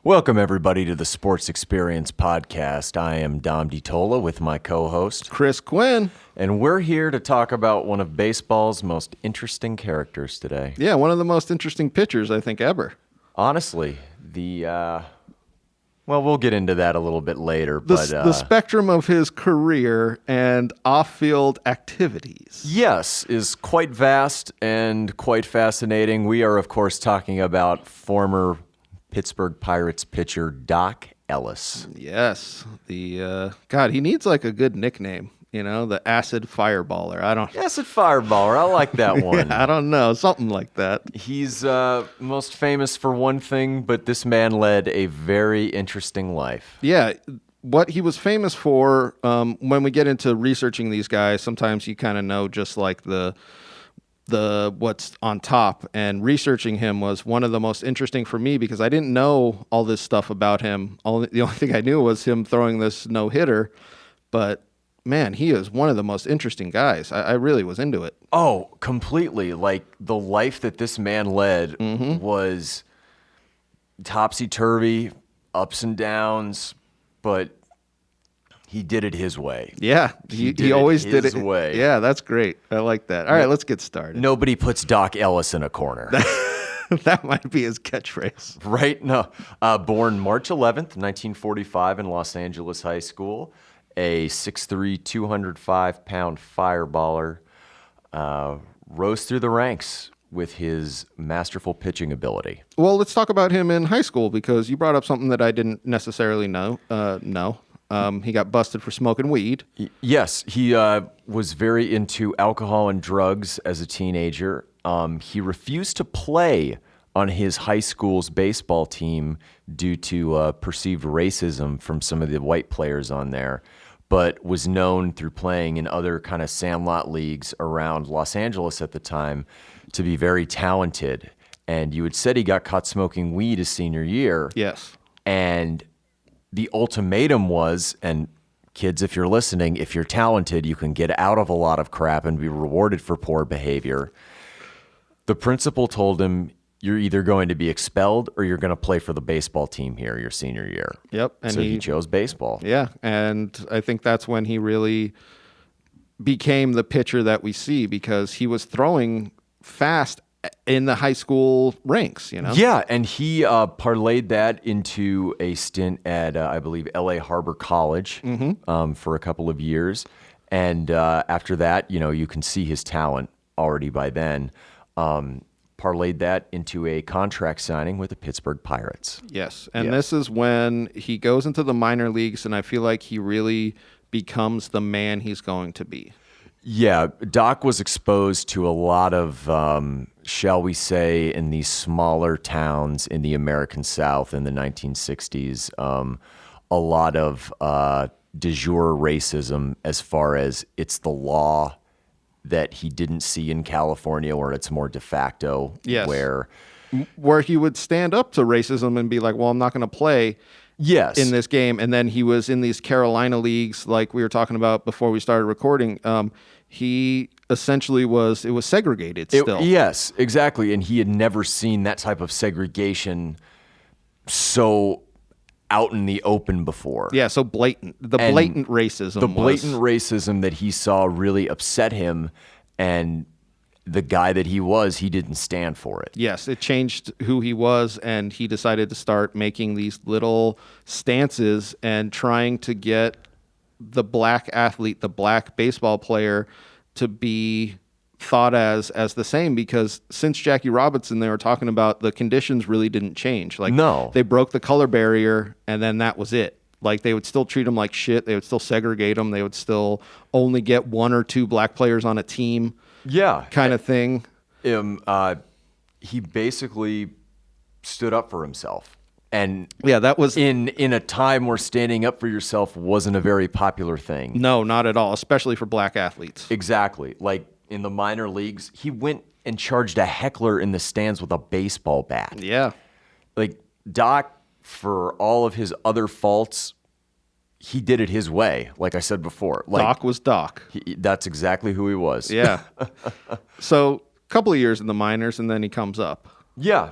Welcome, everybody, to the Sports Experience Podcast. I am Dom DiTolla with my co-host, Chris Quinn. and we're here to talk about one of baseball's most interesting characters today. Yeah, one of the most interesting pitchers, I think, ever. Honestly, we'll get into that a little bit later. The spectrum of his career and off-field activities. Yes, is quite vast and quite fascinating. We are, of course, talking about former Pittsburgh Pirates pitcher Doc Ellis. Yes. God, he needs like a good nickname. You know, the acid fireballer. Acid fireballer. I like that one. Yeah, I don't know. Something like that. He's most famous for one thing, but this man led a very interesting life. Yeah. What he was famous for, when we get into researching these guys, sometimes you kind of know just like the what's on top, and researching him was one of the most interesting for me because I didn't know all this stuff about him. The only thing I knew was him throwing this no-hitter, but man, he is one of the most interesting guys. I really was into it. Oh, completely. Like, the life that this man led was topsy-turvy, ups and downs, but he did it his way. Yeah, he always did it his way. Yeah, that's great. I like that. All right, let's get started. Nobody puts Doc Ellis in a corner. That might be his catchphrase. Right? No. Born March 11th, 1945 in Los Angeles High School. A 6'3", 205-pound fireballer, rose through the ranks with his masterful pitching ability. Well, let's talk about him in high school because you brought up something that I didn't necessarily know. He got busted for smoking weed. Yes, he was very into alcohol and drugs as a teenager. He refused to play on his high school's baseball team due to perceived racism from some of the white players on there, but was known through playing in other kind of sandlot leagues around Los Angeles at the time to be very talented. And you had said he got caught smoking weed his senior year. Yes. And the ultimatum was, and kids, if you're listening, if you're talented, you can get out of a lot of crap and be rewarded for poor behavior. The principal told him, you're either going to be expelled or you're going to play for the baseball team here your senior year. Yep. And so he chose baseball. Yeah, and I think that's when he really became the pitcher that we see because he was throwing fast in the high school ranks, you know? Yeah, and he parlayed that into a stint at, I believe, L.A. Harbor College for a couple of years. And after that, you can see his talent already by then. Parlayed that into a contract signing with the Pittsburgh Pirates. Yes, and This is when he goes into the minor leagues, and I feel like he really becomes the man he's going to be. Yeah, Doc was exposed to a lot of, shall we say, in these smaller towns in the American South in the 1960s, a lot of de jure racism as far as it's the law that he didn't see in California where it's more de facto. Yes. Where he would stand up to racism and be like, well, I'm not going to play in this game. And then he was in these Carolina leagues like we were talking about before we started recording. He essentially it was segregated still. Yes, exactly. And he had never seen that type of segregation so out in the open before. Yeah, so blatant. The blatant racism that he saw really upset him, and the guy that he didn't stand for it. Yes, it changed who he was, and he decided to start making these little stances and trying to get the black athlete, the black baseball player, to be thought as the same, because since Jackie Robinson, they were talking about the conditions really didn't change. Like, no, they broke the color barrier, and then that was it. Like, they would still treat them like shit. They would still segregate them. They would still only get one or two black players on a team. Yeah, kind of thing. He basically stood up for himself. And that was in a time where standing up for yourself wasn't a very popular thing. No, not at all, especially for black athletes. Exactly. Like, in the minor leagues, he went and charged a heckler in the stands with a baseball bat. Yeah. Like, Doc, for all of his other faults, he did it his way, like I said before. Like, Doc was Doc. That's exactly who he was. Yeah. So, a couple of years in the minors, and then he comes up. Yeah.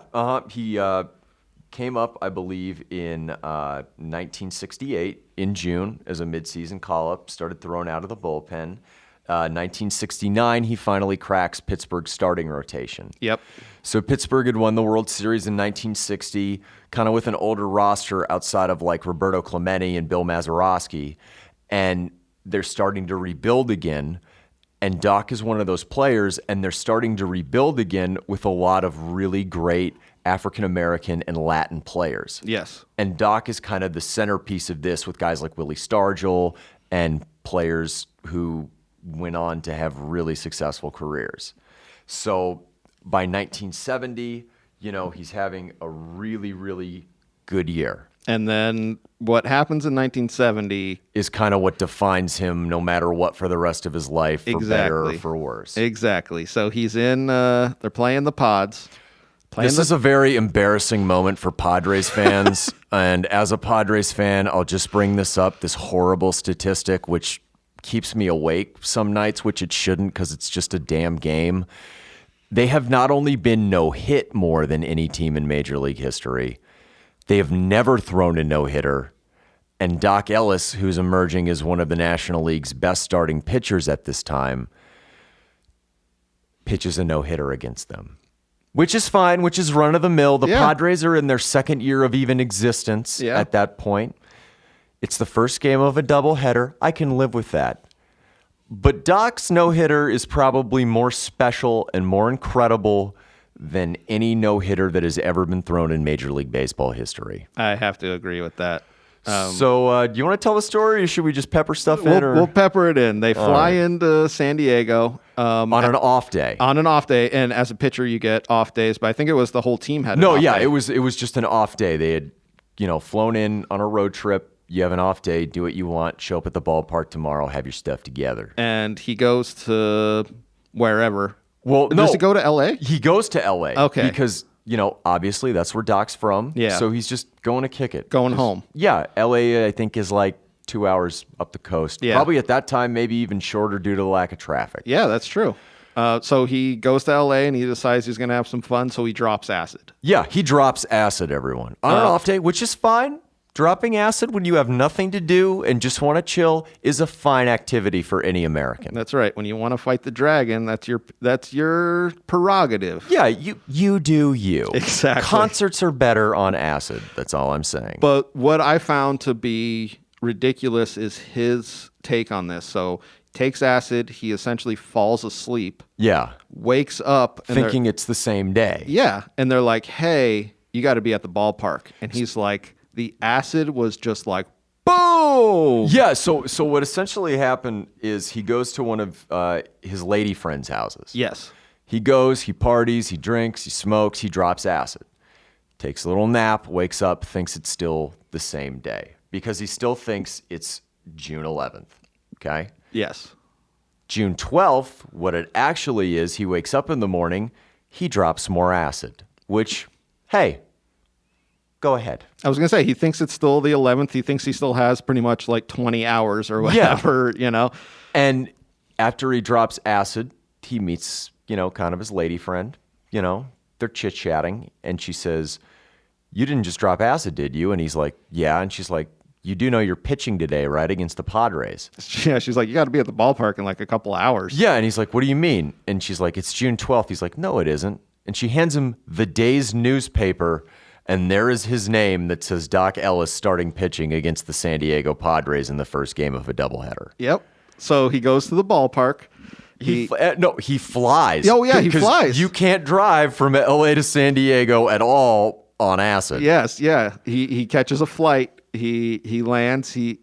He came up, I believe, in 1968 in June as a midseason call-up, started thrown out of the bullpen. 1969, he finally cracks Pittsburgh's starting rotation. Yep. So Pittsburgh had won the World Series in 1960, kind of with an older roster outside of like Roberto Clemente and Bill Mazeroski, and they're starting to rebuild again. And Doc is one of those players, and they're starting to rebuild again with a lot of really great African-American and Latin players. Yes. And Doc is kind of the centerpiece of this with guys like Willie Stargell and players who went on to have really successful careers. So by 1970, he's having a really, really good year. And then what happens in 1970 is kind of what defines him no matter what for the rest of his life, for better or for worse. Exactly. So he's in, they're playing the Pods. This is a very embarrassing moment for Padres fans. And as a Padres fan, I'll just bring this up, this horrible statistic, which keeps me awake some nights, which it shouldn't because it's just a damn game. They have not only been no-hit more than any team in Major League history, they have never thrown a no-hitter. And Doc Ellis, who's emerging as one of the National League's best starting pitchers at this time, pitches a no-hitter against them. Which is fine, which is run-of-the-mill. The Padres are in their second year of even existence at that point. It's the first game of a doubleheader. I can live with that. But Doc's no-hitter is probably more special and more incredible than any no-hitter that has ever been thrown in Major League Baseball history. I have to agree with that. So do you want to tell the story, or should we just pepper stuff in? We'll pepper it in. They fly into San Diego. On an off day. On an off day. And as a pitcher, you get off days. But I think it was the whole team had an off day. It was just an off day. They had, flown in on a road trip. You have an off day, do what you want, show up at the ballpark tomorrow, have your stuff together. And he goes to wherever. Well, does he go to L.A.? He goes to L.A. Okay. Because, obviously that's where Doc's from. Yeah. So he's just going to kick it. Going home. Yeah. L.A., I think, is like 2 hours up the coast. Yeah. Probably at that time, maybe even shorter due to the lack of traffic. Yeah, that's true. So he goes to L.A. and he decides he's going to have some fun, so he drops acid. Yeah, he drops acid, everyone. On an off day, which is fine. Dropping acid when you have nothing to do and just want to chill is a fine activity for any American. That's right. When you want to fight the dragon, that's your prerogative. Yeah, you do you. Exactly. Concerts are better on acid. That's all I'm saying. But what I found to be ridiculous is his take on this. So takes acid, he essentially falls asleep. Yeah. Wakes up. Thinking it's the same day. Yeah. And they're like, hey, you got to be at the ballpark. And he's like, the acid was just like, boom! Yeah, so what essentially happened is he goes to one of his lady friends' houses. Yes. He goes, he parties, he drinks, he smokes, he drops acid. Takes a little nap, wakes up, thinks it's still the same day. Because he still thinks it's June 11th, okay? Yes. June 12th, what it actually is, he wakes up in the morning, he drops more acid. Which, hey, go ahead. I was going to say, he thinks it's still the 11th. He thinks he still has pretty much like 20 hours or whatever, And after he drops acid, he meets, kind of his lady friend. They're chit-chatting. And she says, you didn't just drop acid, did you? And he's like, yeah. And she's like, you do know you're pitching today, right, against the Padres? Yeah, she's like, you got to be at the ballpark in like a couple hours. Yeah, and he's like, what do you mean? And she's like, it's June 12th. He's like, no, it isn't. And she hands him the day's newspaper, and there is his name that says Doc Ellis starting pitching against the San Diego Padres in the first game of a doubleheader. Yep. So he goes to the ballpark. He flies. Oh, yeah, he flies. You can't drive from LA to San Diego at all on acid. Yes, yeah. He catches a flight. He lands. He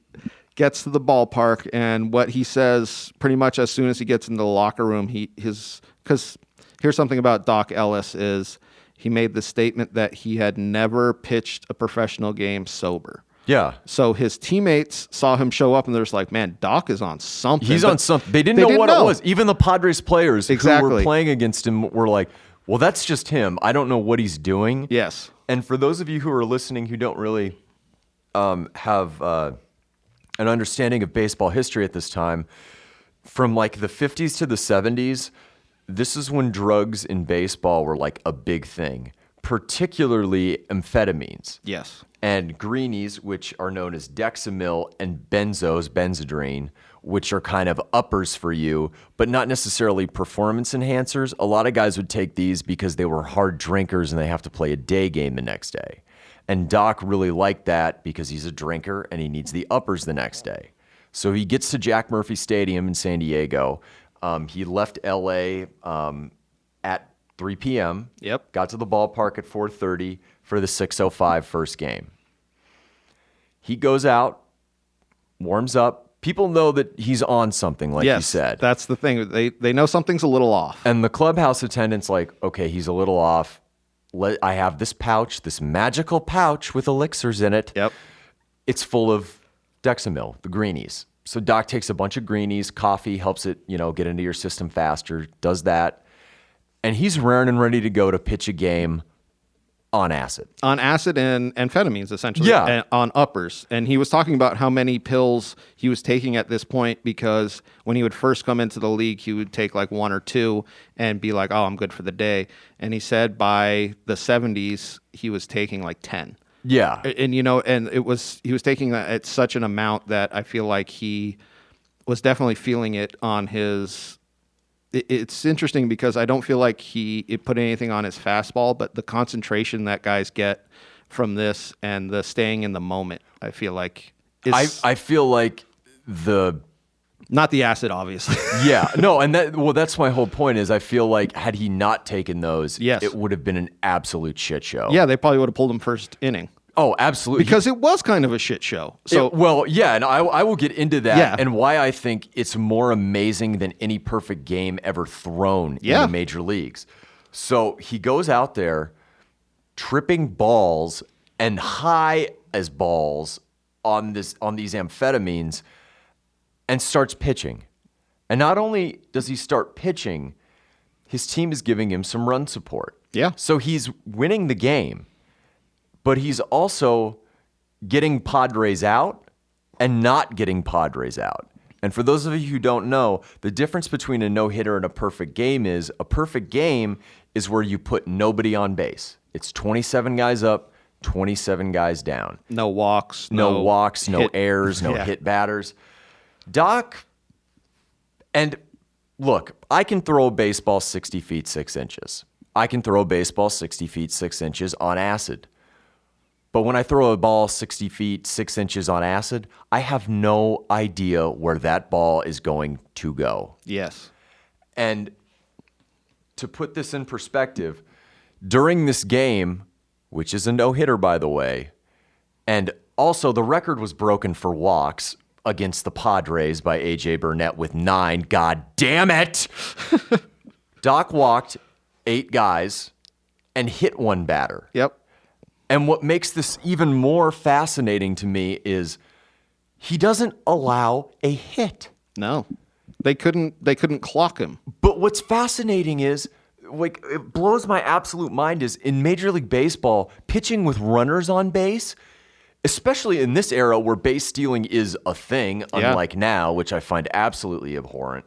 gets to the ballpark, and what he says pretty much as soon as he gets into the locker room, because here's something about Doc Ellis is he made the statement that he had never pitched a professional game sober. Yeah. So his teammates saw him show up, and they're just like, man, Doc is on something. He's on something. They didn't know what it was. Even the Padres players who were playing against him were like, well, that's just him. I don't know what he's doing. Yes. And for those of you who are listening who don't really have an understanding of baseball history at this time, from like the 50s to the 70s, this is when drugs in baseball were like a big thing. particularly amphetamines. Yes. And greenies, which are known as Dexamyl, and benzos, benzodrine, which are kind of uppers for you, but not necessarily performance enhancers. A lot of guys would take these because they were hard drinkers and they have to play a day game the next day. And Doc really liked that because he's a drinker and he needs the uppers the next day. So he gets to Jack Murphy Stadium in San Diego. He left LA at 3 p.m. Yep. Got to the ballpark at 4:30 for the 6:05 first game. He goes out, warms up. People know that he's on something, like you said. That's the thing. They know something's a little off. And the clubhouse attendant's like, okay, he's a little off. I have this pouch, this magical pouch with elixirs in it. Yep. It's full of Dexamyl, the greenies. So Doc takes a bunch of greenies, coffee, helps it, get into your system faster, does that. And he's raring and ready to go to pitch a game on acid. On acid and amphetamines, essentially. Yeah. And on uppers. And he was talking about how many pills he was taking at this point because when he would first come into the league, he would take like 1 or 2 and be like, oh, I'm good for the day. And he said by the 70s, he was taking like 10. Yeah. And, and he was taking that at such an amount that I feel like he was definitely feeling it on his... It's interesting because I don't feel like he put anything on his fastball, but the concentration that guys get from this and the staying in the moment, I feel like is... I feel like not the acid, obviously. Yeah, no, and that's my whole point is I feel like had he not taken those, yes, it would have been an absolute shit show. Yeah, they probably would have pulled him first inning. Oh, absolutely. Because it was kind of a shit show. So and I will get into that Yeah. and why I think it's more amazing than any perfect game ever thrown in the major leagues. So he goes out there tripping balls and high as balls on these amphetamines and starts pitching. And not only does he start pitching, his team is giving him some run support. Yeah. So he's winning the game. But he's also getting Padres out and not getting Padres out. And for those of you who don't know, the difference between a no-hitter and a perfect game is a perfect game is where you put nobody on base. It's 27 guys up, 27 guys down. No walks. No walks, no hit. errors, no hit batters. Doc, and look, I can throw a baseball 60 feet, 6 inches. I can throw a baseball 60 feet, 6 inches on acid. But when I throw a ball 60 feet, 6 inches on acid, I have no idea where that ball is going to go. Yes. And to put this in perspective, during this game, which is a no-hitter, by the way, and also the record was broken for walks against the Padres by A.J. Burnett with 9. God damn it! Doc walked 8 guys and hit 1 batter. Yep. And what makes this even more fascinating to me is he doesn't allow a hit. No. They couldn't clock him. But what's fascinating is, like, it blows my absolute mind is in Major League Baseball, pitching with runners on base, especially in this era where base stealing is a thing, unlike now, which I find absolutely abhorrent.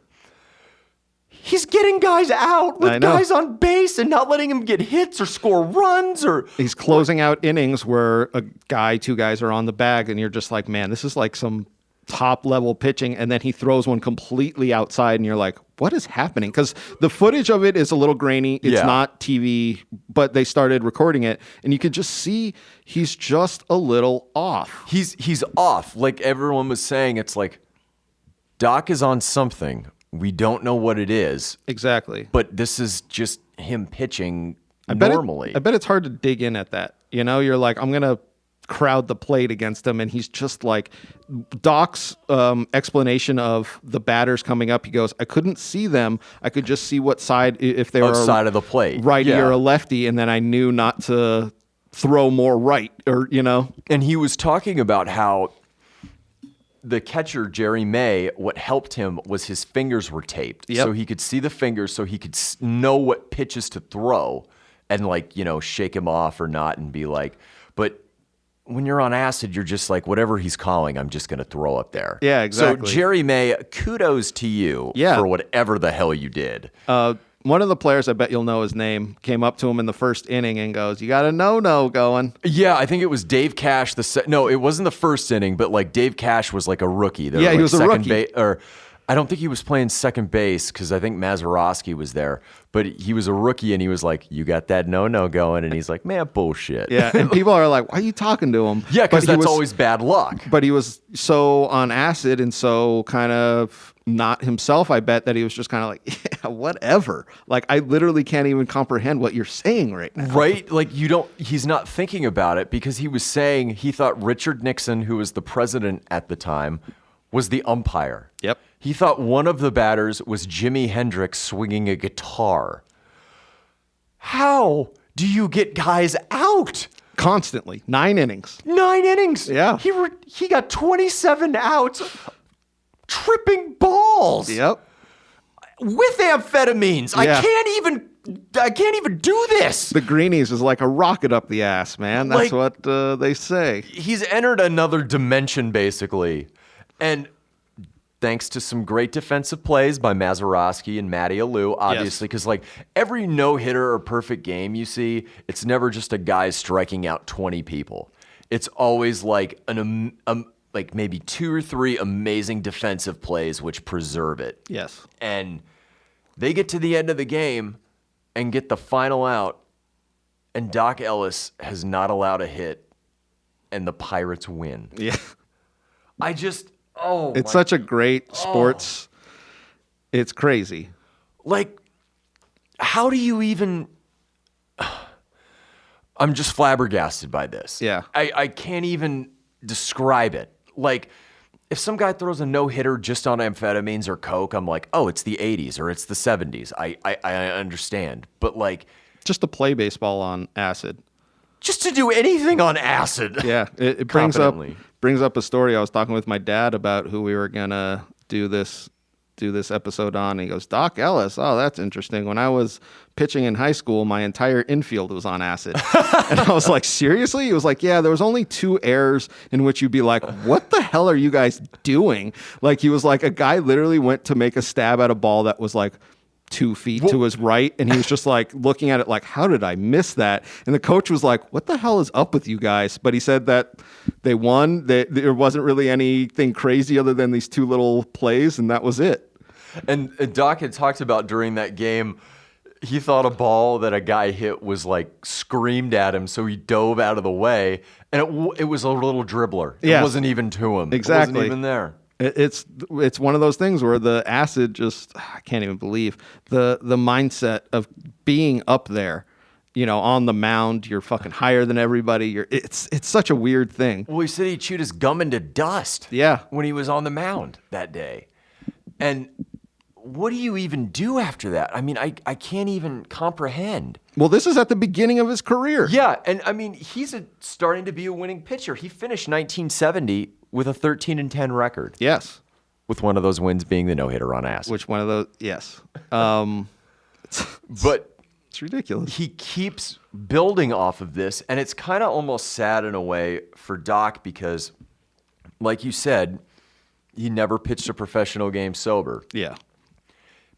He's getting guys out with guys on base and not letting him get hits or score runs or... He's closing out innings where 2 guys are on the bag and you're just like, man, this is like some top level pitching. And then he throws one completely outside and you're like, what is happening? Because the footage of it is a little grainy. It's not TV, but they started recording it and you could just see he's just a little off. He's off. Like everyone was saying, it's like Doc is on something. We don't know what it is. Exactly. But this is just him pitching I normally. bet it's hard to dig in at that. You're like, I'm going to crowd the plate against him. And he's just like, Doc's explanation of the batters coming up, he goes, I couldn't see them. I could just see what side, if they were side of the plate. Righty or a lefty. And then I knew not to throw more right or. And he was talking about how the catcher, Jerry May, what helped him was his fingers were taped. Yep. So he could see the fingers so he could know what pitches to throw and shake him off or not and be like, but when you're on acid, you're just like, whatever he's calling, I'm just going to throw up there. Yeah, exactly. So Jerry May, kudos to you for whatever the hell you did. one of the players, I bet you'll know his name, came up to him in the first inning and goes, "You got a no going." Yeah, I think it was Dave Cash. No, it wasn't the first inning, but like Dave Cash was like a rookie. Yeah, he was a rookie. I don't think he was playing second base because I think Mazeroski was there, but he was a rookie and he was like, "You got that no going," and he's like, "Man, bullshit." Yeah, and people are like, "Why are you talking to him?" Yeah, because that's always bad luck. But he was so on acid and so kind of not himself, I bet, that he was just kind of like, "Yeah, whatever." Like, I literally can't even comprehend what you're saying right now. Right? Like, he's not thinking about it because he was saying he thought Richard Nixon, who was the president at the time, was the umpire. Yep. He thought one of the batters was Jimi Hendrix swinging a guitar. How do you get guys out? Constantly. 9 innings. 9 innings. Yeah. He got 27 outs tripping balls. Yep. With amphetamines. Yeah. I can't even do this. The greenies is like a rocket up the ass, man. That's what they say. He's entered another dimension, basically. And thanks to some great defensive plays by Mazeroski and Matty Alou, obviously, because like every no-hitter or perfect game you see, it's never just a guy striking out 20 people. It's always like like maybe 2 or 3 amazing defensive plays which preserve it. Yes. And they get to the end of the game and get the final out, and Doc Ellis has not allowed a hit, and the Pirates win. Yeah. It's such a great sports. It's crazy. Like, how do you even... I'm just flabbergasted by this. Yeah. I can't even describe it. Like, if some guy throws a no-hitter just on amphetamines or coke, I'm like, oh, it's the 80s or it's the 70s. I understand. But, like... Just to play baseball on acid. Just to do anything on acid. Yeah. It brings up a story. I was talking with my dad about who we were going to do this episode on. He goes, "Doc Ellis. Oh, that's interesting. When I was pitching in high school, my entire infield was on acid." And I was like, "Seriously?" He was like, "Yeah, there was only 2 errors in which you'd be like, what the hell are you guys doing?" Like, he was like, a guy literally went to make a stab at a ball that was like 2 feet to his right, and he was just like looking at it like, how did I miss that? And the coach was like, what the hell is up with you guys? But he said that they won. There wasn't really anything crazy other than these 2 little plays, and that was it. And Doc had talked about during that game, he thought a ball that a guy hit was like screamed at him, so he dove out of the way, and it was a little dribbler. It wasn't even to him. Exactly. It wasn't even there. It's one of those things where the acid just, I can't even believe the mindset of being up there, on the mound. You're fucking higher than everybody. It's such a weird thing. Well, he said he chewed his gum into dust. Yeah. When he was on the mound that day. And what do you even do after that? I mean, I can't even comprehend. Well, this is at the beginning of his career. Yeah, and I mean, he's starting to be a winning pitcher. He finished 1970 with a 13-10 record. Yes. With one of those wins being the no-hitter on acid. Which one of those? Yes. But it's ridiculous. He keeps building off of this, and it's kind of almost sad in a way for Doc because, like you said, he never pitched a professional game sober. Yeah.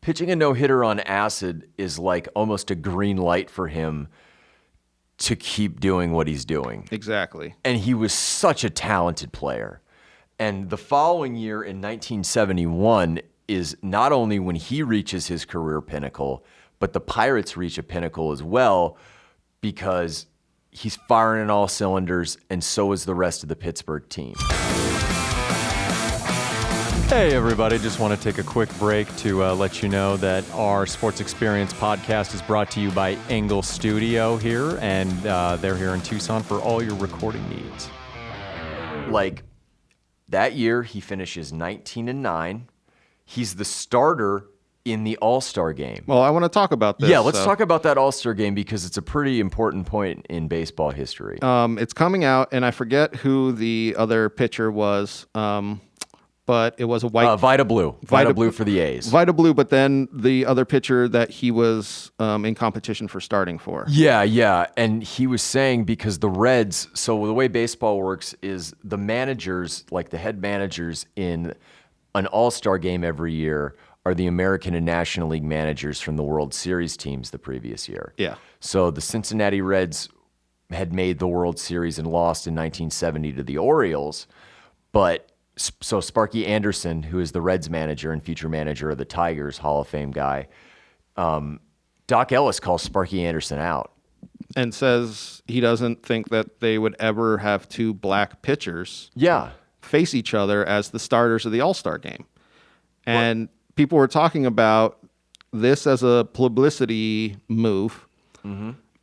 Pitching a no-hitter on acid is like almost a green light for him to keep doing what he's doing. Exactly. And he was such a talented player. And the following year in 1971 is not only when he reaches his career pinnacle, but the Pirates reach a pinnacle as well because he's firing on all cylinders, and so is the rest of the Pittsburgh team. Hey, everybody. Just want to take a quick break to let you know that our Sports Experience podcast is brought to you by Engle Studio here, and they're here in Tucson for all your recording needs. Like, that year, he finishes 19-9. He's the starter in the All-Star game. Well, I want to talk about this. Yeah, let's talk about that All-Star game because it's a pretty important point in baseball history. It's coming out, and I forget who the other pitcher was. But it was a white... Vita Blue. Vita Blue for the A's. Vita Blue, but then the other pitcher that he was in competition for starting for. Yeah. And he was saying because the Reds... So the way baseball works is the managers, like the head managers in an all-star game every year, are the American and National League managers from the World Series teams the previous year. Yeah. So the Cincinnati Reds had made the World Series and lost in 1970 to the Orioles. But so Sparky Anderson, who is the Reds manager and future manager of the Tigers, Hall of Fame guy, Doc Ellis calls Sparky Anderson out. And says he doesn't think that they would ever have two black pitchers face each other as the starters of the All-Star game. And people were talking about this as a publicity move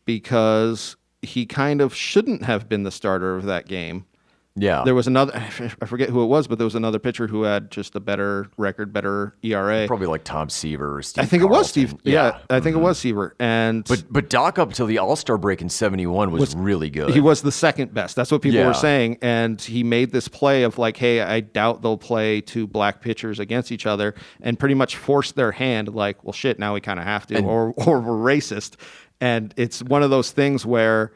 because he kind of shouldn't have been the starter of that game. Yeah. There was another, I forget who it was, but there was another pitcher who had just a better record, better ERA. Probably like Tom Seaver or Steve I think it was Carlton. Steve. Yeah, I think it was Seaver. And But Doc up till the All-Star break in 71 was really good. he was the second best. That's what people were saying. And he made this play of like, hey, I doubt they'll play two black pitchers against each other, and pretty much forced their hand like, well, shit, now we kind of have to, or we're racist. And it's one of those things where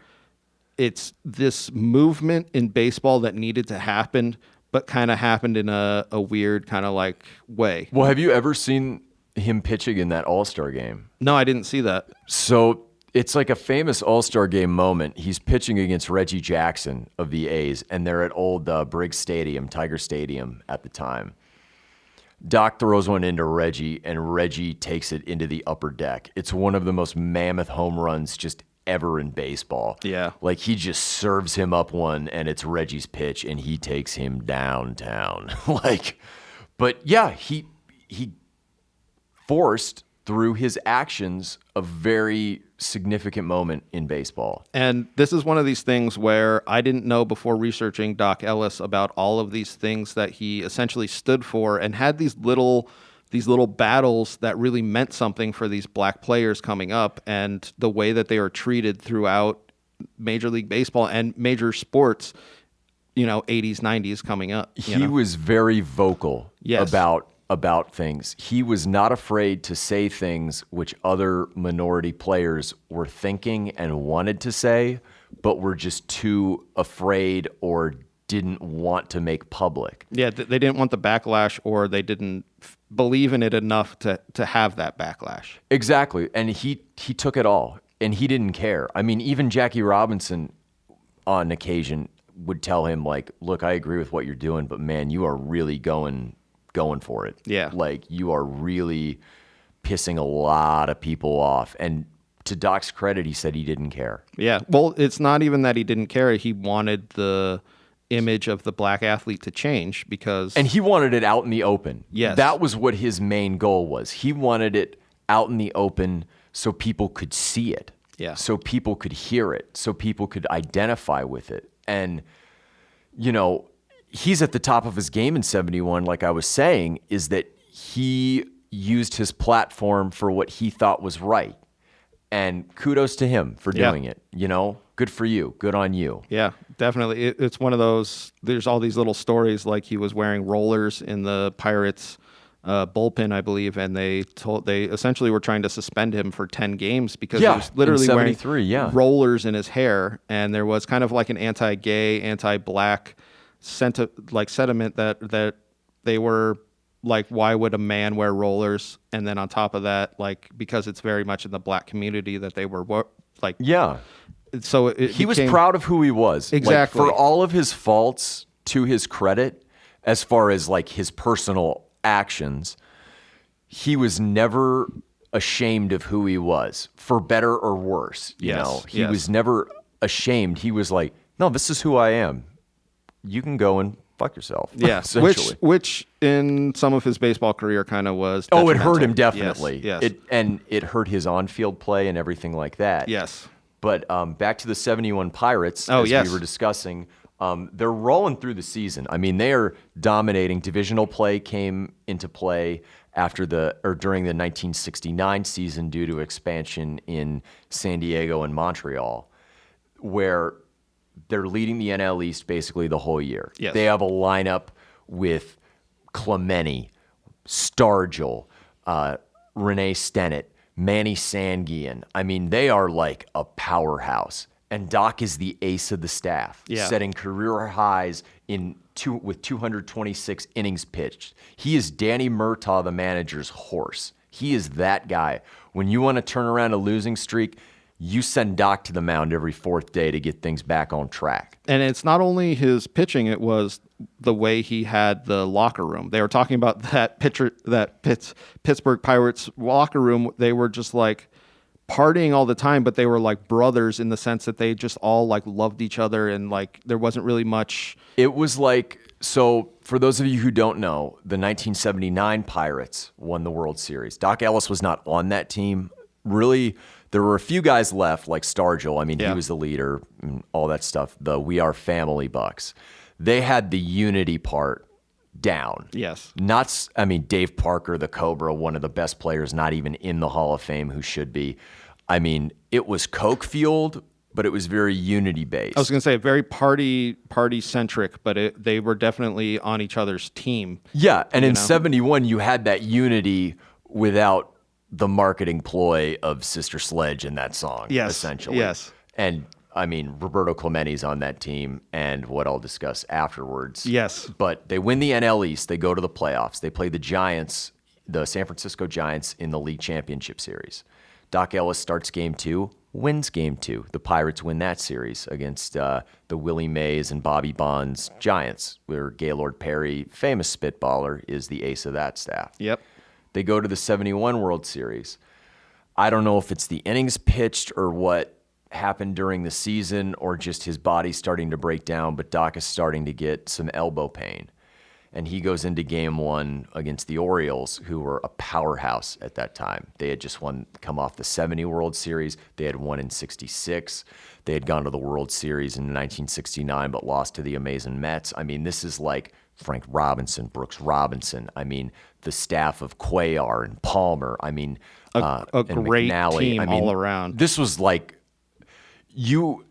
it's this movement in baseball that needed to happen, but kind of happened in a weird kind of like way. Well, have you ever seen him pitching in that All-Star game? No, I didn't see that. So it's like a famous All-Star game moment. He's pitching against Reggie Jackson of the A's, and they're at old Briggs Stadium, Tiger Stadium at the time. Doc throws one into Reggie, and Reggie takes it into the upper deck. It's one of the most mammoth home runs just ever in baseball. Yeah. Like he just serves him up one, and it's Reggie's pitch, and he takes him downtown. But yeah, he forced through his actions a very significant moment in baseball. And this is one of these things where I didn't know before researching Doc Ellis about all of these things that he essentially stood for, and had these little battles that really meant something for these black players coming up, and the way that they are treated throughout Major League Baseball and major sports, 80s, 90s coming up. He was very vocal about things. He was not afraid to say things which other minority players were thinking and wanted to say, but were just too afraid or didn't want to make public. Yeah, they didn't want the backlash, or they didn't believe in it enough to have that backlash. Exactly. And he took it all, and he didn't care. I mean, even Jackie Robinson on occasion would tell him, like, look, I agree with what you're doing, but man, you are really going for it. Yeah. Like, you are really pissing a lot of people off. And to Doc's credit, he said he didn't care. Yeah. Well, it's not even that he didn't care. He wanted the image of the black athlete to change, because... And he wanted it out in the open. Yes. That was what his main goal was. He wanted it out in the open so people could see it. Yeah. So people could hear it. So people could identify with it. And, he's at the top of his game in 71, like I was saying, is that he used his platform for what he thought was right. And kudos to him for doing it. Good for you. Good on you. Yeah, definitely. It's one of those, there's all these little stories, like he was wearing rollers in the Pirates bullpen, I believe, and they essentially were trying to suspend him for 10 games because he was literally wearing rollers in his hair. And there was kind of like an anti-gay, anti-black sentiment that they were like, why would a man wear rollers? And then on top of that, like, because it's very much in the black community that they were like, yeah. So he was proud of who he was. Exactly. Like, for all of his faults, to his credit, as far as like his personal actions, he was never ashamed of who he was, for better or worse. He was never ashamed. He was like, no, this is who I am. You can go and fuck yourself. Yeah, which in some of his baseball career kind of was. Oh, it hurt him definitely. Yes. It hurt his on-field play and everything like that. Yes. But back to the 71 Pirates, as we were discussing, they're rolling through the season. I mean, they are dominating. Divisional play came into play during the 1969 season due to expansion in San Diego and Montreal, where they're leading the NL East basically the whole year. Yes. They have a lineup with Clemente, Stargell, Renee Stennett, Manny Sanguian. I mean, they are like a powerhouse. And Doc is the ace of the staff, setting career highs with 226 innings pitched. He is Danny Murtaugh, the manager's horse. He is that guy. When you want to turn around a losing streak, you send Doc to the mound every fourth day to get things back on track. And it's not only his pitching, it was the way he had the locker room. They were talking about that Pittsburgh Pirates locker room. They were just like partying all the time, but they were like brothers in the sense that they just all like loved each other, and like there wasn't really much. It was like, so for those of you who don't know, the 1979 Pirates won the World Series. Doc Ellis was not on that team. Really, there were a few guys left, like Stargell. I mean, he was the leader and all that stuff. The We Are Family Bucks. They had the unity part down. Yes. Dave Parker, the Cobra, one of the best players, not even in the Hall of Fame, who should be. I mean, it was Coke fueled, but it was very unity based. I was going to say very party centric, but they were definitely on each other's team. Yeah, and in 71, you had that unity without the marketing ploy of Sister Sledge in that song, essentially. Yes. And I mean, Roberto Clemente's on that team, and what I'll discuss afterwards. Yes. But they win the NL East. They go to the playoffs. They play the Giants, the San Francisco Giants, in the league championship series. Doc Ellis starts game 2, wins game 2. The Pirates win that series against the Willie Mays and Bobby Bonds Giants, where Gaylord Perry, famous spitballer, is the ace of that staff. Yep. They go to the 71 World Series. I don't know if it's the innings pitched or what happened during the season or just his body starting to break down, but Doc is starting to get some elbow pain. And he goes into game 1 against the Orioles, who were a powerhouse at that time. They had just come off the 70 World Series. They had won in 66. They had gone to the World Series in 1969, but lost to the amazing Mets. I mean, this is like Frank Robinson, Brooks Robinson. I mean, the staff of Cuellar and Palmer. I mean, a and great McNally. team I mean, all around. This was like, you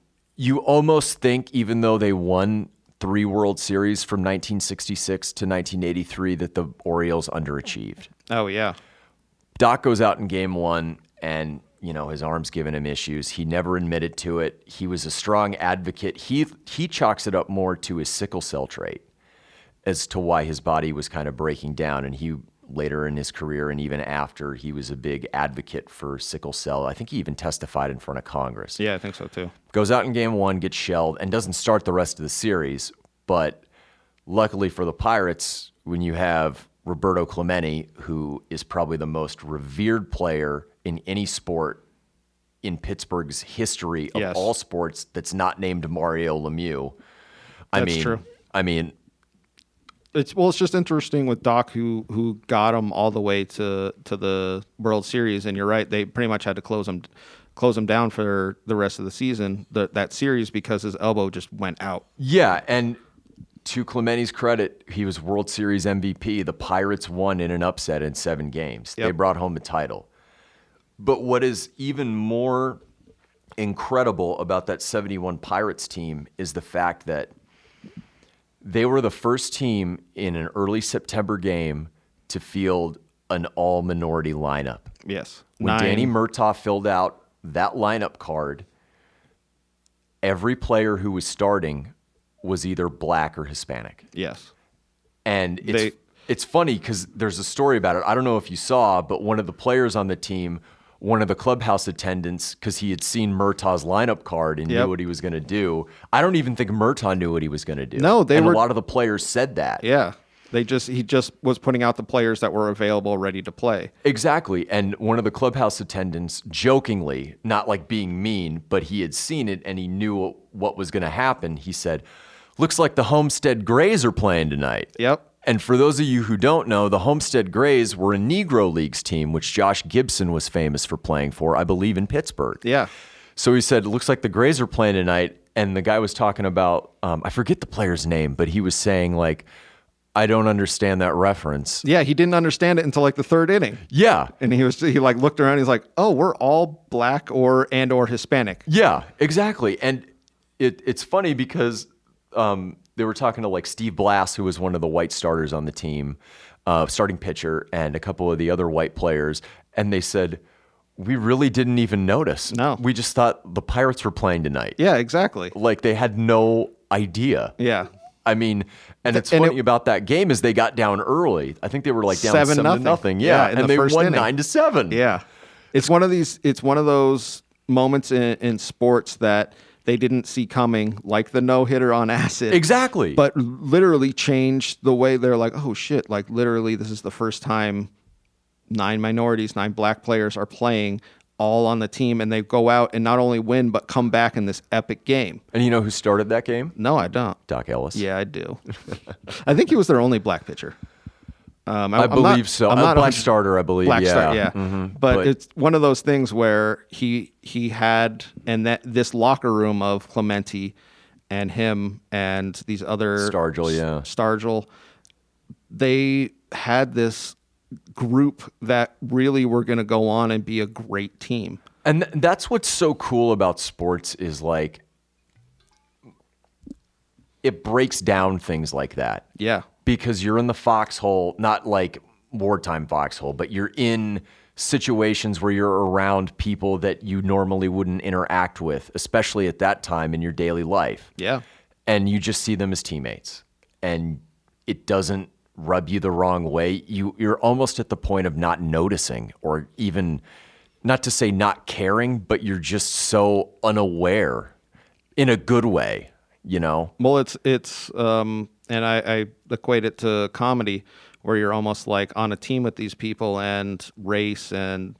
almost think, even though they won 3 World Series from 1966 to 1983, that the Orioles underachieved. Oh, yeah. Doc goes out in game 1 and, his arm's giving him issues. He never admitted to it. He was a strong advocate. He chalks it up more to his sickle cell trait as to why his body was kind of breaking down. And he, later in his career and even after, he was a big advocate for sickle cell. I think he even testified in front of Congress. Yeah, I think so too. Goes out in game 1, gets shelled, and doesn't start the rest of the series. But luckily for the Pirates, when you have Roberto Clemente, who is probably the most revered player in any sport in Pittsburgh's history of all sports that's not named Mario Lemieux. That's true. I mean, it's just interesting with Doc, who got him all the way to the World Series, and you're right, they pretty much had to close him down for the rest of the season, that series, because his elbow just went out. Yeah, and to Clemente's credit, he was World Series MVP. The Pirates won in an upset in 7 games. Yep. They brought home the title. But what is even more incredible about that 71 Pirates team is the fact that they were the first team in an early September game to field an all-minority lineup. Yes. When Danny Murtaugh filled out that lineup card, every player who was starting was either black or Hispanic. Yes. And it's funny because there's a story about it. I don't know if you saw, but one of the players on the team, one of the clubhouse attendants, because he had seen Murtaugh's lineup card and knew what he was going to do. I don't even think Murtaugh knew what he was going to do. No, a lot of the players said that. Yeah. He just was putting out the players that were available, ready to play. Exactly. And one of the clubhouse attendants, jokingly, not like being mean, but he had seen it and he knew what was going to happen. He said, "Looks like the Homestead Grays are playing tonight." Yep. And for those of you who don't know, the Homestead Grays were a Negro Leagues team, which Josh Gibson was famous for playing for, I believe, in Pittsburgh. Yeah. So he said, "Looks like the Grays are playing tonight." And the guy was talking about, I forget the player's name, but he was saying, like, "I don't understand that reference." Yeah, he didn't understand it until like the 3rd inning. Yeah. And he like looked around, he's like, "Oh, we're all black or Hispanic." Yeah, exactly. And it's funny because they were talking to like Steve Blass, who was one of the white starters on the team, starting pitcher, and a couple of the other white players. And they said, we really didn't even notice. No. We just thought the Pirates were playing tonight. Yeah, exactly. Like they had no idea. Yeah. I mean, and it's And funny about that game is they got down early. I think they were like down 7-0. Yeah, and they won inning. 9-7. Yeah. It's one of those moments in sports that they didn't see coming, like the no-hitter on acid. Exactly. But literally changed the way they're like, oh shit, like literally this is the first time 9 minorities, 9 black players are playing all on the team, and they go out and not only win, but come back in this epic game. And you know who started that game? No, I don't. Doc Ellis. Yeah, I do. I think he was their only black pitcher. I believe so. I'm not black starter, I believe. Black yeah. star, yeah. Mhm. But it's one of those things where he had, and that this locker room of Clemente and him and these other Stargell, they had this group that really were going to go on and be a great team. And that's what's so cool about sports is like it breaks down things like that. Yeah. Because you're in the foxhole, not like wartime foxhole, but you're in situations where you're around people that you normally wouldn't interact with, especially at that time in your daily life. Yeah. And you just see them as teammates. And it doesn't rub you the wrong way. You're almost at the point of not noticing, or even, not to say not caring, but you're just so unaware in a good way, you know? Well, it's and I equate it to comedy, where you're almost like on a team with these people, and race and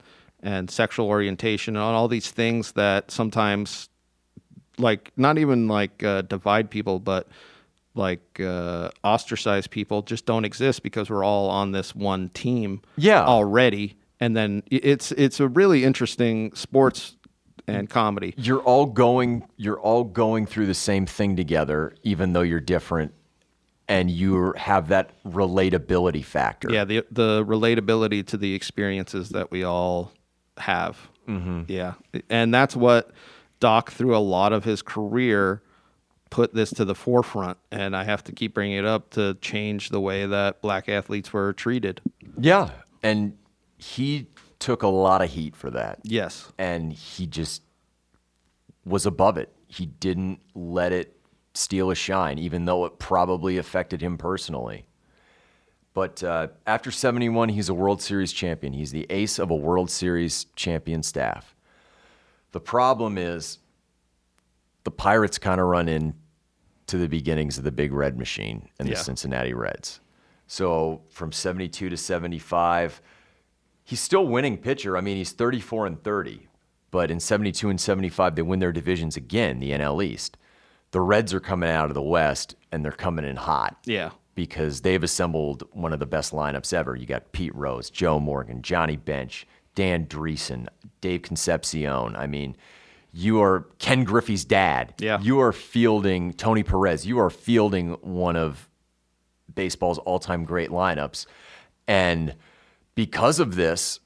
sexual orientation and all these things that sometimes, like, not even like divide people, but like ostracize people, just don't exist because we're all on this one team already. And then it's a really interesting sports and comedy. You're all going through the same thing together, even though you're different, and you have that relatability factor. Yeah, the relatability to the experiences that we all have. Mm-hmm. Yeah, and that's what Doc, through a lot of his career, put this to the forefront. And I have to keep bringing it up to change the way that black athletes were treated. Yeah, and he took a lot of heat for that. Yes. And he just was above it. He didn't let it steal a shine, even though it probably affected him personally. But after 71, he's a World Series champion. He's the ace of a World Series champion staff. The problem is the Pirates kind of run into the beginnings of the Big Red Machine and the Cincinnati Reds. So from 72 to 75, he's still winning pitcher. I mean, he's 34-30. But in 72 and 75, they win their divisions again, the NL East. The Reds are coming out of the West, and they're coming in hot. Yeah. Because they've assembled one of the best lineups ever. You got Pete Rose, Joe Morgan, Johnny Bench, Dan Dreesen, Dave Concepcion. I mean, you are Ken Griffey's dad. Yeah. You are fielding Tony Perez. You are fielding one of baseball's all-time great lineups. And because of this,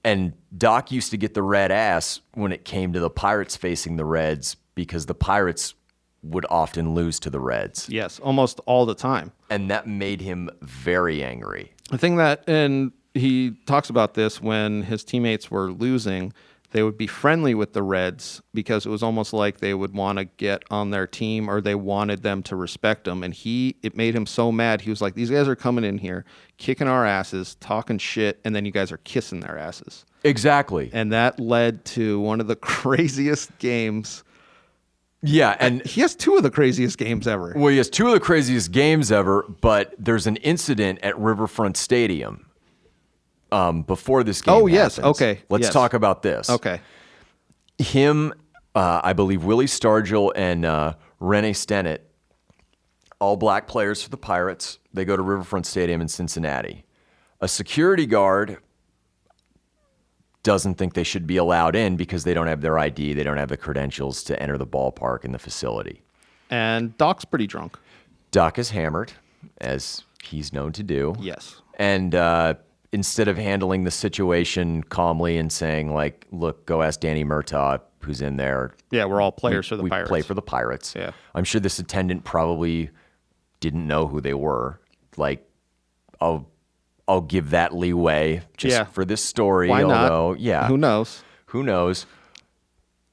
and Doc used to get the red ass when it came to the Pirates facing the Reds, because the Pirates would often lose to the Reds. Yes, almost all the time. And that made him very angry. I think that, and he talks about this when his teammates were losing, they would be friendly with the Reds because it was almost like they would want to get on their team, or they wanted them to respect them. And it made him so mad. He was like, these guys are coming in here, kicking our asses, talking shit, and then you guys are kissing their asses. Exactly. And that led to one of the craziest games. Yeah, and he has 2 of the craziest games ever. Well, he has 2 of the craziest games ever, but there's an incident at Riverfront Stadium before this game Oh, yes. happens. Okay. Let's talk about this. Okay. Him, I believe Willie Stargell and Rene Stennett, all black players for the Pirates, they go to Riverfront Stadium in Cincinnati. A security guard doesn't think they should be allowed in because they don't have their ID, they don't have the credentials to enter the ballpark and the facility. And Doc's pretty drunk. Doc is hammered, as he's known to do. Yes. And instead of handling the situation calmly and saying, like, look, go ask Danny Murtaugh, who's in there. Yeah, we're all players for the Pirates. We play for the Pirates. Yeah. I'm sure this attendant probably didn't know who they were. Like, I'll give that leeway just for this story. Why not? Although, yeah. Who knows? Who knows?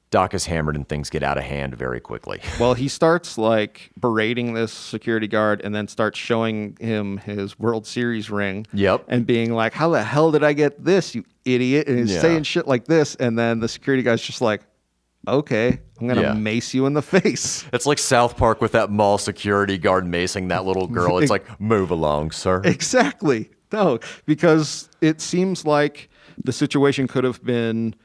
Doc is hammered and things get out of hand very quickly. Well, he starts like berating this security guard and then starts showing him his World Series ring. Yep. And being like, how the hell did I get this, you idiot? And he's saying shit like this. And then the security guy's just like, okay, I'm going to mace you in the face. It's like South Park with that mall security guard macing that little girl. It's like, move along, sir. Exactly. No, because it seems like the situation could have been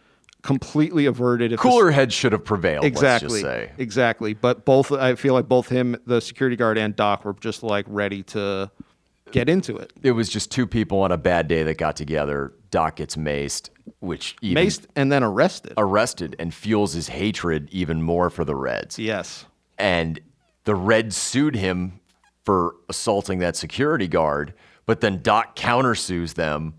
completely averted. If Cooler heads should have prevailed. Exactly. Let's just say. Exactly. But I feel like both him, the security guard, and Doc were just like ready to get into it. It was just two people on a bad day that got together. Doc gets maced, which even Maced and then arrested. And fuels his hatred even more for the Reds. Yes. And the Reds sued him for assaulting that security guard, but then Doc countersues them.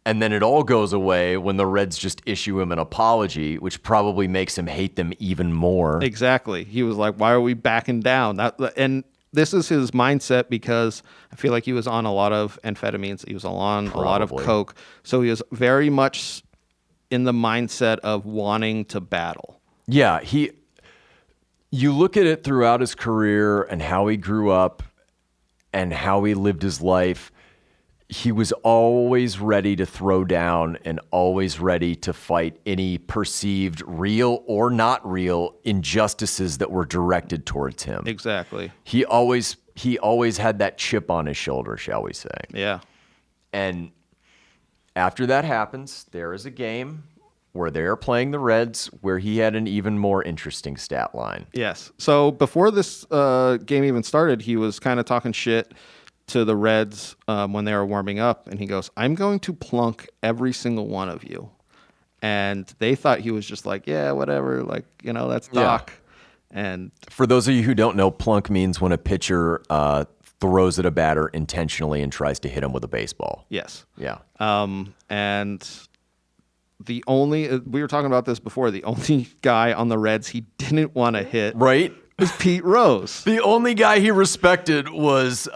And then it all goes away when the Reds just issue him an apology, which probably makes him hate them even more. Exactly. He was like, why are we backing down? And this is his mindset because I feel like he was on a lot of amphetamines. He was on a lot of coke. So he was very much in the mindset of wanting to battle. Yeah. You look at it throughout his career and how he grew up and how he lived his life. He was always ready to throw down and always ready to fight any perceived real or not real injustices that were directed towards him. Exactly. He always had that chip on his shoulder, shall we say. Yeah. And after that happens, there is a game where they're playing the Reds where he had an even more interesting stat line. Yes. So before this game even started, he was kind of talking shit to the Reds when they were warming up, and he goes, I'm going to plunk every single one of you. And they thought he was just like, yeah, whatever, like, that's Doc. Yeah. And for those of you who don't know, plunk means when a pitcher throws at a batter intentionally and tries to hit him with a baseball. Yes. Yeah. And we were talking about this before, the only guy on the Reds he didn't want to hit was Pete Rose. The only guy he respected was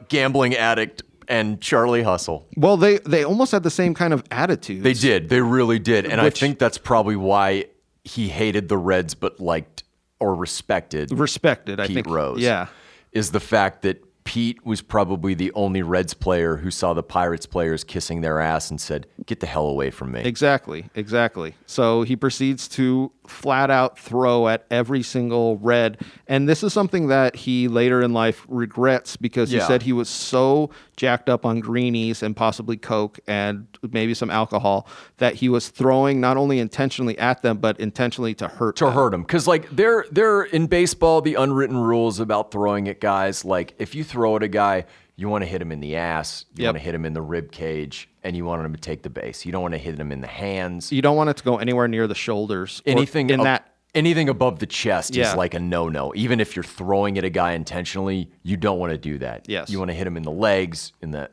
gambling addict and Charlie Hustle. Well, they almost had the same kind of attitudes. They did. They really did. And I think that's probably why he hated the Reds but liked or respected Pete Rose. Yeah. Is the fact that Pete was probably the only Reds player who saw the Pirates players kissing their ass and said, get the hell away from me. Exactly. So he proceeds to flat out throw at every single Red. And this is something that he later in life regrets because he said he was so jacked up on greenies and possibly coke and maybe some alcohol that he was throwing not only intentionally at them, but intentionally to hurt them. Because like they're in baseball, the unwritten rules about throwing at guys, like if you throw at a guy, you want to hit him in the ass, you want to hit him in the rib cage, and you want him to take the base. You don't want to hit him in the hands. You don't want it to go anywhere near the shoulders. Anything above the chest is like a no-no. Even if you're throwing at a guy intentionally, you don't want to do that. Yes. You want to hit him in the legs, in the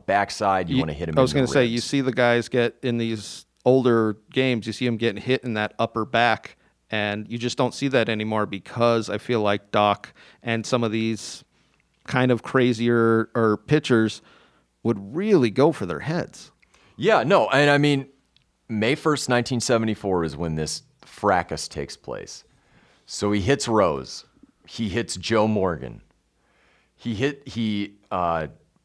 backside. You want to hit him in the ribs. I was going to say, you see the guys get in these older games, you see them getting hit in that upper back, and you just don't see that anymore because I feel like Doc and some of these kind of crazier or pitchers would really go for their heads. Yeah, no, and I mean, May 1st, 1974 is when this fracas takes place. So he hits Rose. He hits Joe Morgan. He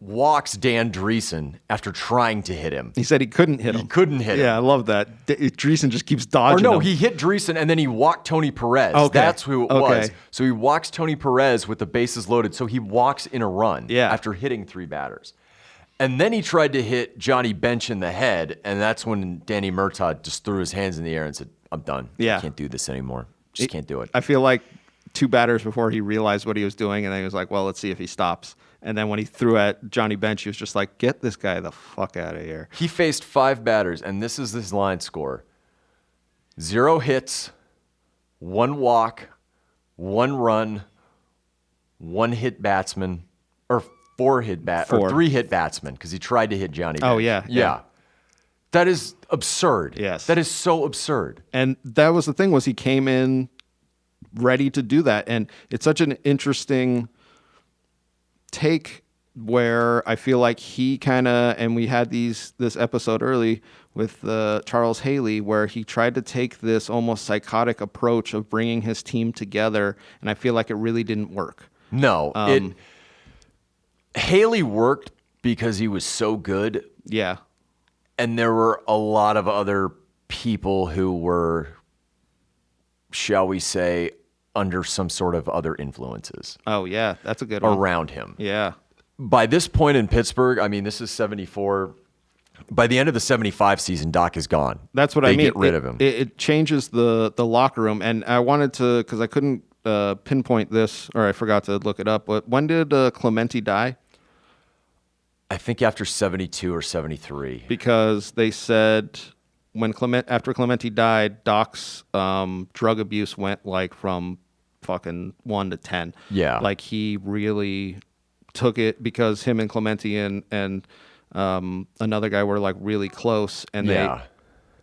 walks Dan Dreesen after trying to hit him. He said he couldn't hit him. He couldn't hit him. Yeah, I love that. Dreesen just keeps dodging him. He hit Dreesen and then he walked Tony Perez. Okay. That's who it was. So he walks Tony Perez with the bases loaded. So he walks in a run after hitting 3 batters. And then he tried to hit Johnny Bench in the head, and that's when Danny Murtaugh just threw his hands in the air and said, I'm done. I can't do this anymore. Just can't do it. I feel like 2 batters before he realized what he was doing, and then he was like, well, let's see if he stops. And then when he threw at Johnny Bench, he was just like, get this guy the fuck out of here. He faced 5 batters, and this is his line score. 0 hits, 1 walk, 1 run, 1 hit batsman, or 3 hit batsmen, because he tried to hit Johnny Bench. Oh, yeah. That is absurd. Yes. That is so absurd. And that was the thing, was he came in ready to do that. And it's such an interesting take where I feel like he kind of, and we had this episode early with Charles Haley, where he tried to take this almost psychotic approach of bringing his team together, and I feel like it really didn't work. No, Haley worked because he was so good. Yeah. And there were a lot of other people who were, shall we say, under some sort of other influences. Oh, yeah. That's a good one. Around him. Yeah. By this point in Pittsburgh, I mean, this is 74. By the end of the 75 season, Doc is gone. That's what they I mean. Get rid of him. It changes the locker room. And I wanted to, because I couldn't pinpoint this, or I forgot to look it up, but when did Clemente die? I think after 72 or 73. Because they said after Clemente died, Doc's drug abuse went like from fucking 1 to 10. Yeah. Like he really took it because him and Clemente and another guy were like really close, and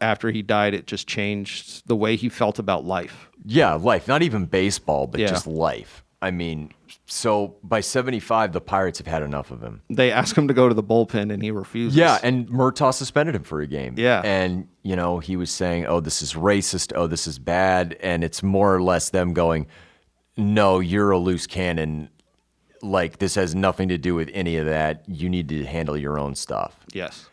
after he died, it just changed the way he felt about life. Yeah, life. Not even baseball, but just life. I mean, so by 75, the Pirates have had enough of him. They asked him to go to the bullpen, and he refuses. Yeah, and Murtaugh suspended him for a game. Yeah. And, he was saying, oh, this is racist. Oh, this is bad. And it's more or less them going, no, you're a loose cannon. Like, this has nothing to do with any of that. You need to handle your own stuff. Yes.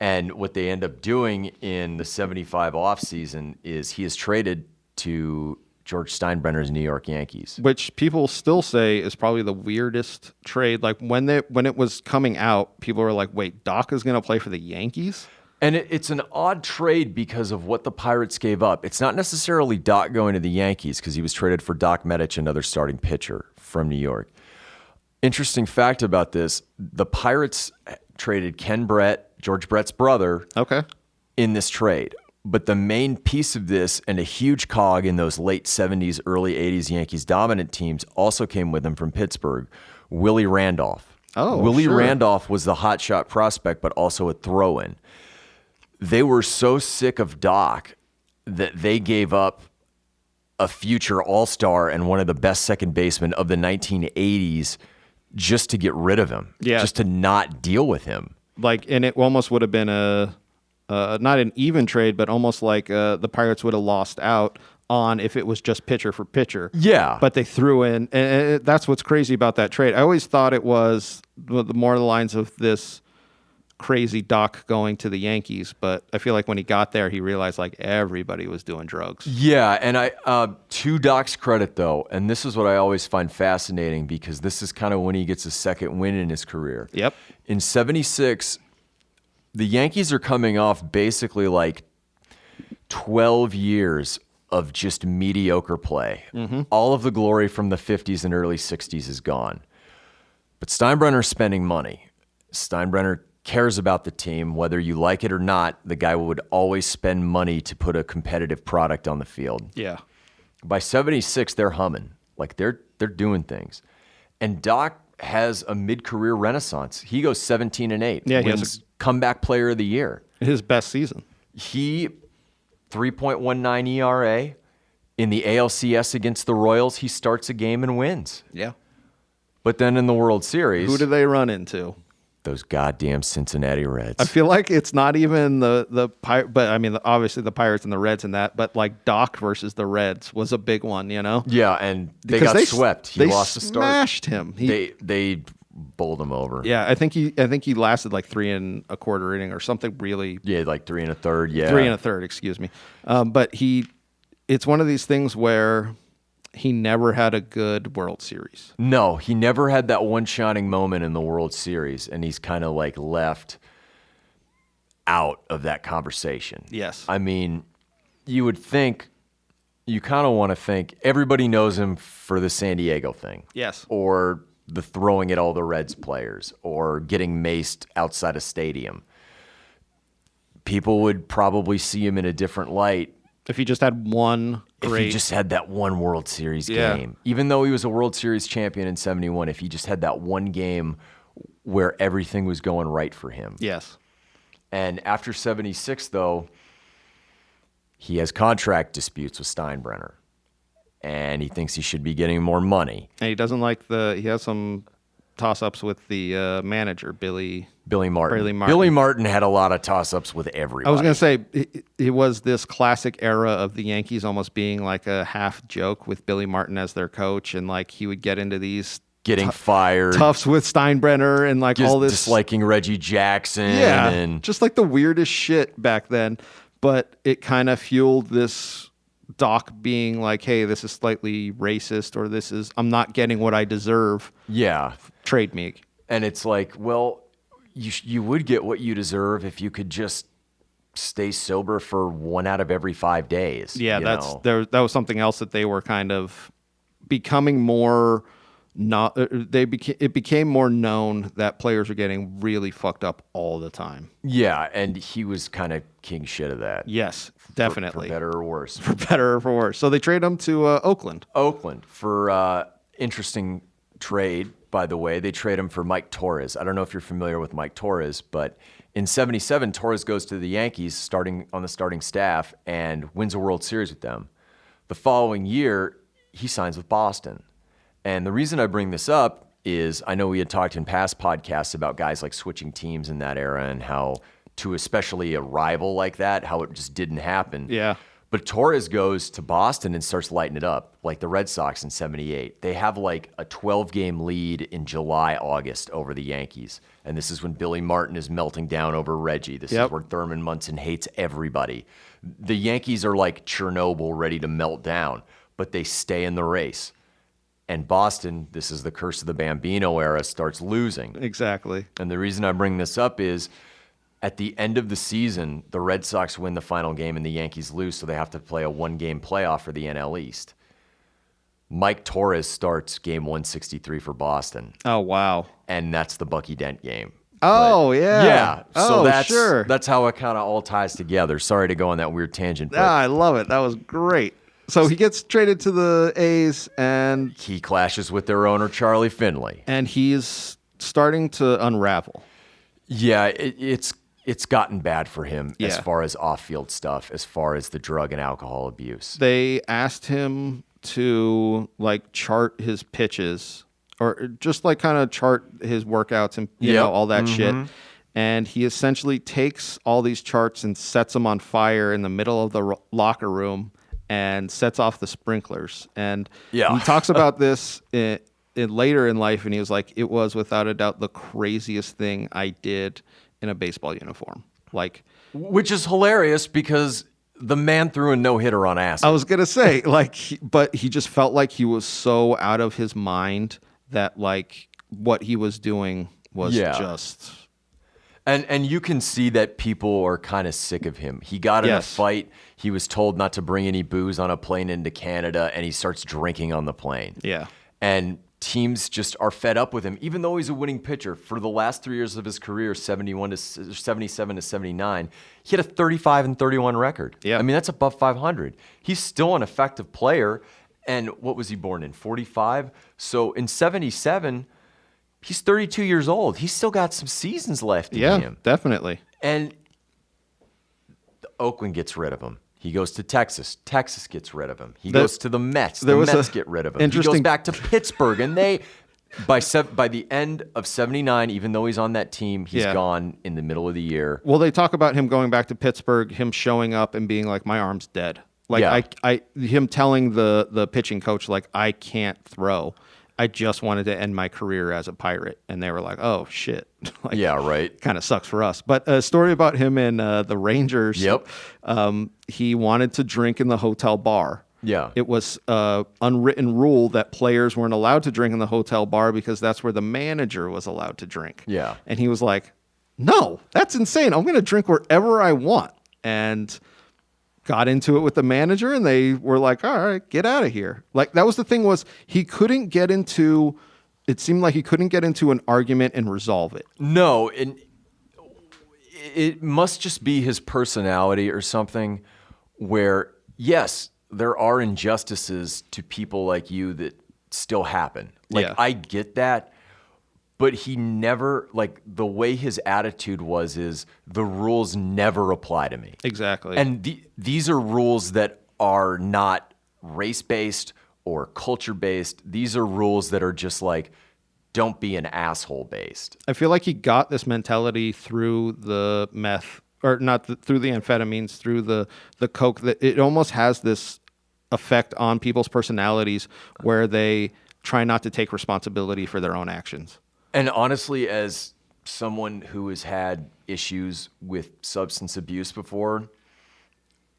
And what they end up doing in the 75 offseason is he is traded to George Steinbrenner's New York Yankees. Which people still say is probably the weirdest trade. Like, when it was coming out, people were like, wait, Doc is going to play for the Yankees? And it's an odd trade because of what the Pirates gave up. It's not necessarily Doc going to the Yankees because he was traded for Doc Medich, another starting pitcher from New York. Interesting fact about this, the Pirates traded Ken Brett, George Brett's brother, in this trade. But the main piece of this and a huge cog in those late 70s, early 80s Yankees dominant teams also came with him from Pittsburgh, Willie Randolph. Oh, Willie sure. Randolph was the hotshot prospect, but also a throw-in. They were so sick of Doc that they gave up a future all-star and one of the best second basemen of the 1980s just to get rid of him, just to not deal with him. Like, and it almost would have been not an even trade, but almost like the Pirates would have lost out on if it was just pitcher for pitcher. Yeah. But they threw in, and that's what's crazy about that trade. I always thought it was the more the lines of this crazy Doc going to the Yankees, but I feel like when he got there, he realized like everybody was doing drugs. Yeah, and to Doc's credit though, and this is what I always find fascinating because this is kind of when he gets a second win in his career. Yep. In 76, the Yankees are coming off basically like 12 years of just mediocre play. Mm-hmm. All of the glory from the 50s and early 60s is gone. But Steinbrenner's spending money. Steinbrenner cares about the team, whether you like it or not. The guy would always spend money to put a competitive product on the field. Yeah. By 76, they're humming. Like they're doing things. And Doc has a mid-career renaissance. He goes 17-8. Yeah, he wins has comeback player of the year. His best season. He 3.19 ERA in the ALCS against the Royals. He starts a game and wins. Yeah. But then in the World Series, who do they run into? Those goddamn Cincinnati Reds. I feel like it's not even the but I mean, obviously the Pirates and the Reds and that, but like Doc versus the Reds was a big one, Yeah, and they because got swept. He lost the start. They smashed him. They bowled him over. Yeah, I think he lasted like 3 1/4 inning or something really. Yeah, like 3 1/3. Yeah, 3 1/3. Excuse me. But it's one of these things where he never had a good World Series. No, he never had that one shining moment in the World Series, and he's kind of like left out of that conversation. Yes. I mean, you kind of want to think everybody knows him for the San Diego thing. Yes. Or the throwing at all the Reds players, or getting maced outside a stadium. People would probably see him in a different light if he just had one If he just had that one World Series game. Even though he was a World Series champion in 71, if he just had that one game where everything was going right for him. Yes. And after 76, though, he has contract disputes with Steinbrenner. And he thinks he should be getting more money. And he doesn't like he has some toss-ups with the manager, Billy Martin. Martin. Billy Martin had a lot of toss-ups with everybody. I was going to say, it was this classic era of the Yankees almost being like a half joke with Billy Martin as their coach, and like he would get into these getting fired, toughs with Steinbrenner, and like all this disliking Reggie Jackson, and just like the weirdest shit back then. But it kind of fueled this Doc being like, "Hey, this is slightly racist, or I'm not getting what I deserve." Yeah, trade me. And it's like, well, you would get what you deserve if you could just stay sober for 1 out of every 5 days. Yeah, that was something else that they were kind of becoming more. It became more known that players are getting really fucked up all the time. Yeah, and he was kind of king shit of that. Yes, definitely. For better or worse. For better or for worse. So they trade him to Oakland. Oakland for interesting trade, by the way. They trade him for Mike Torres. I don't know if you're familiar with Mike Torres, but in '77, Torres goes to the Yankees, starting on the starting staff, and wins a World Series with them. The following year, he signs with Boston. And the reason I bring this up is I know we had talked in past podcasts about guys like switching teams in that era and how, to especially a rival like that, how it just didn't happen. Yeah. But Torres goes to Boston and starts lighting it up, like the Red Sox in '78. They have like a 12-game lead in July, August over the Yankees. And this is when Billy Martin is melting down over Reggie. This is where Thurman Munson hates everybody. The Yankees are like Chernobyl, ready to melt down, but they stay in the race. And Boston, this is the curse of the Bambino era, starts losing. Exactly. And the reason I bring this up is at the end of the season, the Red Sox win the final game and the Yankees lose, so they have to play a 1-game playoff for the NL East. Mike Torres starts game 163 for Boston. Oh, wow. And that's the Bucky Dent game. Oh, yeah. Yeah. So sure. That's how it kind of all ties together. Sorry to go on that weird tangent. But I love it. That was great. So he gets traded to the A's, and he clashes with their owner, Charlie Finley. And he's starting to unravel. Yeah, it's gotten bad for him as far as off-field stuff, as far as the drug and alcohol abuse. They asked him to like chart his pitches, or just like kind of chart his workouts and you know all that shit. And he essentially takes all these charts and sets them on fire in the middle of the locker room and sets off the sprinklers. And he talks about this later in life, and he was like, "It was without a doubt the craziest thing I did in a baseball uniform." Like, which is hilarious because the man threw a no-hitter on acid. I was gonna say, like, but he just felt like he was so out of his mind that like what he was doing was just. And you can see that people are kind of sick of him. He got in a fight. He was told not to bring any booze on a plane into Canada, and he starts drinking on the plane. Yeah. And teams just are fed up with him, even though he's a winning pitcher. For the last 3 years of his career, 77 to 79, he had a 35-31 record. Yeah. I mean, that's above 500. He's still an effective player. And what was he born in? 45? So in 77... he's 32 years old. He's still got some seasons left in him. Yeah, definitely. And Oakland gets rid of him. He goes to Texas. Texas gets rid of him. He goes to the Mets. The Mets get rid of him. He goes back to Pittsburgh. And they, by the end of 79, even though he's on that team, he's gone in the middle of the year. Well, they talk about him going back to Pittsburgh, him showing up and being like, "My arm's dead." Like him telling the pitching coach, like, "I can't throw. I just wanted to end my career as a Pirate." And they were like, "Oh, shit." Like, yeah, right. Kind of sucks for us. But a story about him and the Rangers. Yep. He wanted to drink in the hotel bar. Yeah. It was an unwritten rule that players weren't allowed to drink in the hotel bar because that's where the manager was allowed to drink. Yeah. And he was like, "No, that's insane. I'm going to drink wherever I want." And got into it with the manager, and they were like, "All right, get out of here." Like, that was the thing, was he couldn't get into, it seemed like he couldn't get into an argument and resolve it. No, and it must just be his personality or something where, yes, there are injustices to people like you that still happen. Like, I get that. But he never, like, the way his attitude is the rules never apply to me. Exactly. And these are rules that are not race-based or culture-based. These are rules that are just like, don't be an asshole based. I feel like he got this mentality through the meth, or not through the amphetamines, through the coke. That it almost has this effect on people's personalities where they try not to take responsibility for their own actions. And honestly, as someone who has had issues with substance abuse before,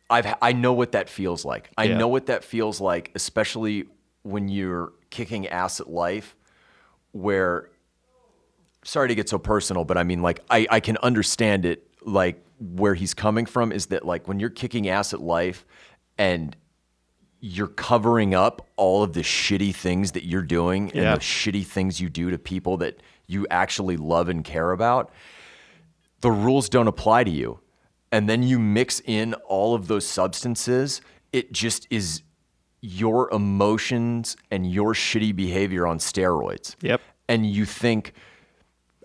I know what that feels like. I know what that feels like, especially when you're kicking ass at life, where, sorry to get so personal, but I mean, like, I can understand it, like, where he's coming from is that, like, when you're kicking ass at life and you're covering up all of the shitty things that you're doing and the shitty things you do to people that you actually love and care about, the rules don't apply to you. And then you mix in all of those substances, it just is your emotions and your shitty behavior on steroids. Yep. And you think,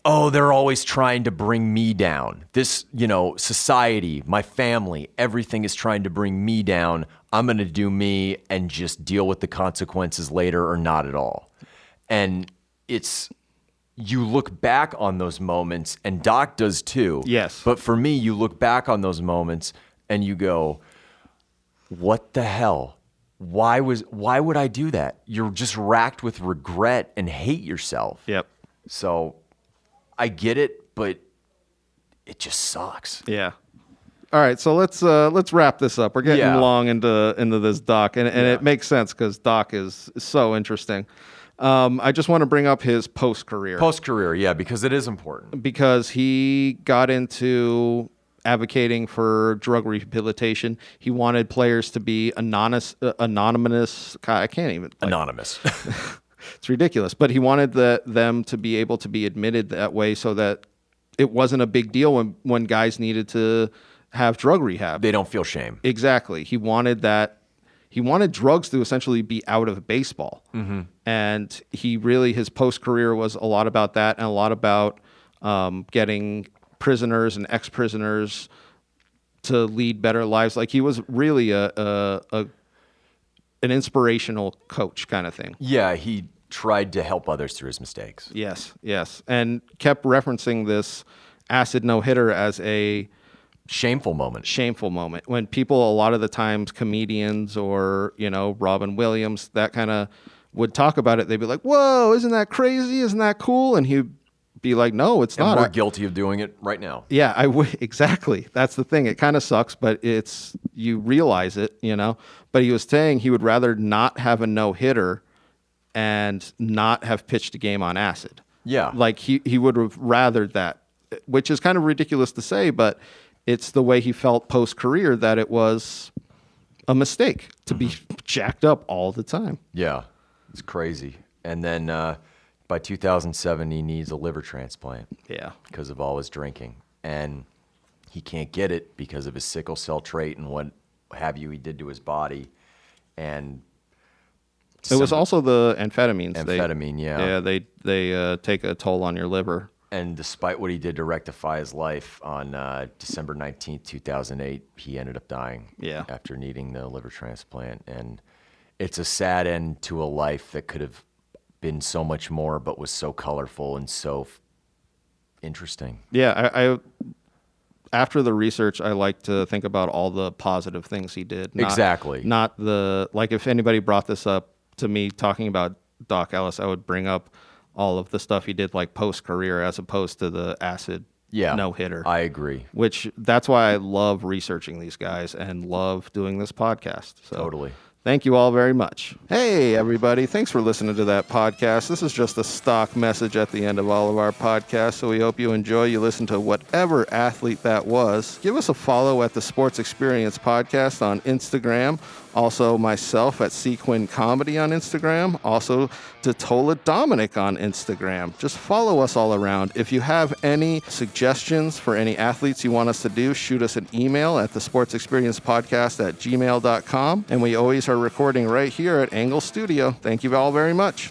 oh, they're always trying to bring me down. This, society, my family, everything is trying to bring me down. I'm going to do me and just deal with the consequences later or not at all. And you look back on those moments, and Doc does too. Yes. But for me, you look back on those moments and you go, what the hell? Why would I do that? You're just racked with regret and hate yourself. Yep. So I get it, but it just sucks. Yeah. All right, so let's wrap this up. We're getting long into this Doc, and it makes sense because Doc is so interesting. I just want to bring up his post-career. Post-career, yeah, because it is important. Because he got into advocating for drug rehabilitation. He wanted players to be anonymous. God, I can't even. Anonymous. It's ridiculous. But he wanted them to be able to be admitted that way so that it wasn't a big deal when guys needed to have drug rehab. They don't feel shame. Exactly. He wanted that. He wanted drugs to essentially be out of baseball. Mm-hmm. And his post-career was a lot about that and a lot about getting prisoners and ex-prisoners to lead better lives. Like, he was really an inspirational coach kind of thing. Yeah, he tried to help others through his mistakes. Yes. And kept referencing this acid no-hitter as a shameful moment when people, a lot of the times, comedians or, Robin Williams, that kind of would talk about it. They'd be like, whoa, isn't that crazy? Isn't that cool? And he'd be like, no, it's not. We're guilty of doing it right now. Yeah, exactly. That's the thing. It kind of sucks, but you realize it, But he was saying he would rather not have a no-hitter and not have pitched a game on acid. Yeah. Like, he would have rathered that, which is kind of ridiculous to say, but it's the way he felt post-career, that it was a mistake to be jacked up all the time. Yeah, it's crazy. And then by 2007, he needs a liver transplant. Yeah. Because of all his drinking. And he can't get it because of his sickle cell trait and what have you he did to his body. And it was also the amphetamines. Yeah, they take a toll on your liver. And despite what he did to rectify his life, on December 19th, 2008, he ended up dying after needing the liver transplant. And it's a sad end to a life that could have been so much more, but was so colorful and so interesting. Yeah, I after the research, I like to think about all the positive things he did. Exactly. Not if anybody brought this up to me talking about Doc Ellis, I would bring up all of the stuff he did, like, post-career, as opposed to the acid no-hitter. I agree. Which, that's why I love researching these guys and love doing this podcast. So, totally. Thank you all very much. Hey, everybody. Thanks for listening to that podcast. This is just a stock message at the end of all of our podcasts, so we hope you enjoy. You listen to whatever athlete that was. Give us a follow at the Sports Experience Podcast on Instagram. Also, myself at Quinn Comedy on Instagram. Also, DiTolla Dominic on Instagram. Just follow us all around. If you have any suggestions for any athletes you want us to do, shoot us an email at thesportsexperiencepodcast@gmail.com. And we always are recording right here at Engle Studio. Thank you all very much.